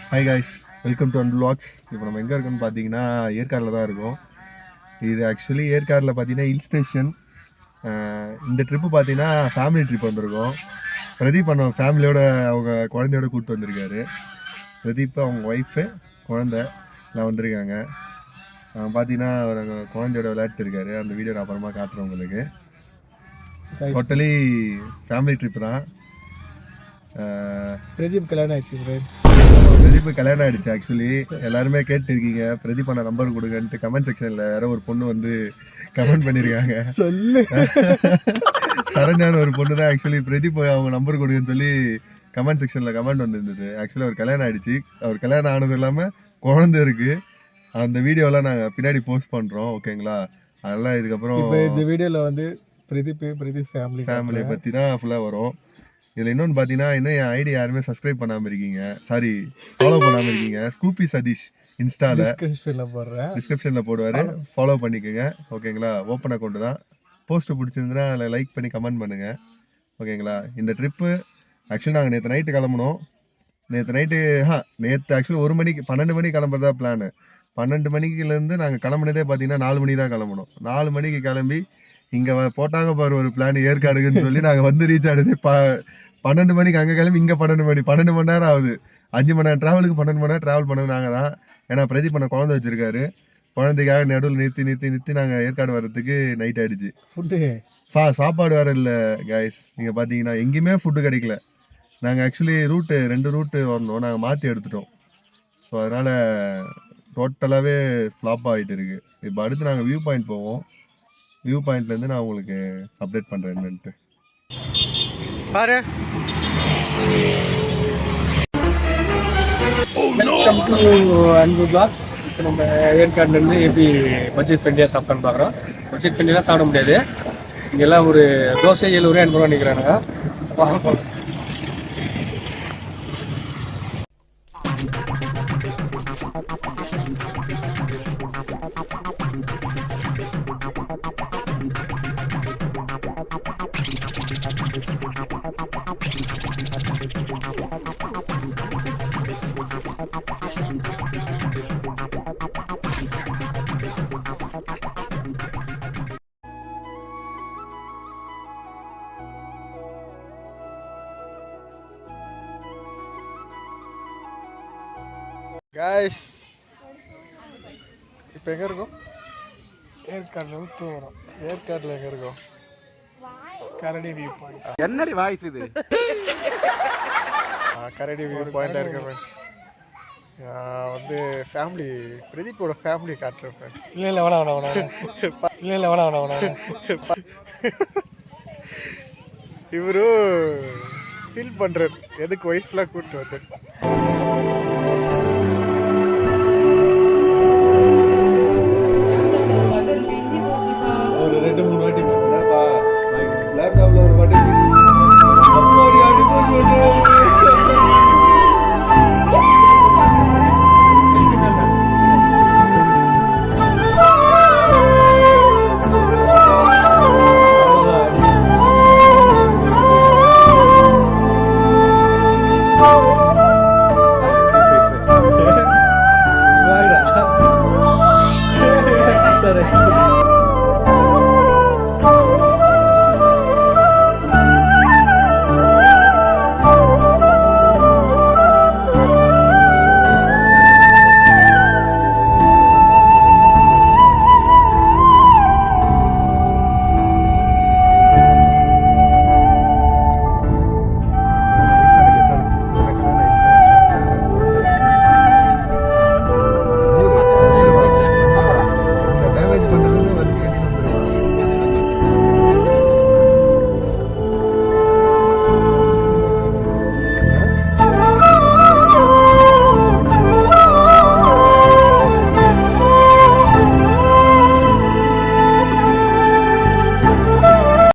Hi guys, welcome to Unblocks. இப்போ நம்ம எங்கே இருக்கோம்னு பார்த்தீங்கன்னா ஏற்காடில் தான் இருக்கோம். இது ஆக்சுவலி ஏற்காடில் பார்த்தீங்கன்னா ஹில் ஸ்டேஷன். இந்த ட்ரிப்பு பார்த்தீங்கன்னா ஃபேமிலி ட்ரிப் வந்திருக்கோம். பிரதீப் அண்ணா ஃபேமிலியோட அவங்க குழந்தையோட கூப்பிட்டு வந்திருக்காரு. பிரதீப் அவங்க ஒய்ஃபு குழந்தை எல்லாம் வந்திருக்காங்க. பார்த்தீங்கன்னா அவர் குழந்தையோட விளையாட்டு இருக்காரு. அந்த வீடியோ நான் அப்புறமா காட்டுறேன் உங்களுக்கு. டோட்டலி ஃபேமிலி ட்ரிப் தான். பிரதீப் கல்யாணம் ஆயிடுச்சு ஃப்ரெண்ட்ஸ். பிரதீப் கல்யாணம் ஆயிடுச்சு. ஆக்சுவலி எல்லாருமே கேட்டுருக்கீங்க பிரதீப் அண்ணா நம்பர் கொடுங்கன்ட்டு. கமெண்ட் செக்ஷன்ல யாரோ ஒரு பொண்ணு வந்து கமெண்ட் பண்ணியிருக்காங்க. சொல்லு சரண்யான ஒரு பொண்ணு தான் ஆக்சுவலி பிரதீப் அவங்க நம்பர் கொடுங்கன்னு சொல்லி கமெண்ட் செக்ஷன்ல கமெண்ட் வந்திருந்தது. ஆக்சுவலி அவர் கல்யாணம் ஆயிடுச்சு. அவர் கல்யாணம் ஆனது இல்லாமல் குழந்தை இருக்கு. அந்த வீடியோலாம் நாங்கள் பின்னாடி போஸ்ட் பண்ணுறோம். ஓகேங்களா? அதெல்லாம் இதுக்கப்புறம் இந்த வீடியோவில் வந்து பிரதீப் ஃபேமிலியை பற்றி தான் ஃபுல்லாக வரும். இதில் இன்னொன்று பார்த்தீங்கன்னா, இன்னும் என் ஐடி யாருமே சப்ஸ்கிரைப் பண்ணாமல் இருக்கீங்க, சாரி ஃபாலோ பண்ணாமல் இருக்கீங்க. ஸ்கூபி சதீஷ் இன்ஸ்டாவில் டிஸ்கிரிப்ஷனில் போடுவார், ஃபாலோ பண்ணிக்கோங்க. ஓகேங்களா? ஓப்பன் அக்கௌண்ட் தான். போஸ்ட்டு பிடிச்சிருந்துன்னா அதில் லைக் பண்ணி கமெண்ட் பண்ணுங்கள். ஓகேங்களா? இந்த ட்ரிப்பு ஆக்சுவலி நாங்கள் நேற்று நைட்டு கிளம்புனோம். நேற்று ஆக்சுவலி 1 மணிக்கு 12 மணிக்கு கிளம்புறதா பிளானு. 12 மணிக்குலேருந்து நாங்கள் கிளம்புனதே பார்த்தீங்கன்னா 4 மணிக்கு தான் கிளம்புனோம். 4 மணிக்கு கிளம்பி இங்கே போட்டாங்க பாரு ஒரு பிளான் ஏற்காடுன்னு சொல்லி நாங்கள் வந்து ரீச் ஆகிடுது 12 மணிக்கு. அங்கே கிளம்பி இங்கே 12 மணி நேரம் ஆகுது. 5 மணி நேரம் ட்ராவலுக்கு 12 மணி நேரம் ட்ராவல் பண்ணது நாங்கள் தான். ஏன்னா பிரதீப் பண்ண குழந்தை வச்சிருக்காரு. குழந்தைக்காக நடுவில் நிறுத்தி நாங்கள் ஏற்காடு வர்றதுக்கு நைட் ஆகிடுச்சு. சாப்பாடு வேறு இல்லை காய்ஸ். நீங்கள் பார்த்தீங்கன்னா எங்கேயுமே ஃபுட்டு கிடைக்கல. நாங்கள் ஆக்சுவலி 2 ரூட்டு வரணும், நாங்கள் மாற்றி எடுத்துட்டோம். ஸோ அதனால் டோட்டலாகவே ஃப்ளாப் ஆகிட்டு இருக்குது. இப்போ அடுத்து நாங்கள் வியூ பாயிண்ட் போவோம். வியூ பாயிண்ட்லேருந்து நான் உங்களுக்கு அப்டேட் பண்ணுறேன் என்னன்ட்டு. பாரு, வெல்கம் டு அன்பு பிளாக்ஸ். இப்போ நம்ம ஏற்காடுலேருந்து எப்படி பட்ஜெட் ஃப்ரெண்ட்லியாக சாப்பிட்லான்னு பார்க்குறோம். பட்ஜெட் ஃப்ரெண்ட்லியாக சாப்பிட முடியாது. இங்கெல்லாம் ஒரு தோசை 70 ரூபா நிற்கிறானுங்க. காய்ஸ், இப்போ எங்கே இருக்கோம்? ஏற்காடில் தூங்குறோம். ஏற்காடில் எங்கே இருக்கோம்? கரடி வியூ பாயிண்ட். என்னடி வாய்ஸ் இது? கரடி வியூ பாயிண்டாக இருக்க ஃப்ரெண்ட்ஸ். வந்து ஃபேமிலி பிரதீப்போட ஃபேமிலி காட்டுறேன் ஃப்ரெண்ட்ஸ். இல்லை வேணாம். இவரும் ஃபீல் பண்ணுறாரு எதுக்கு ஒய்ஃப்லாம் கூப்பிட்டு வந்து.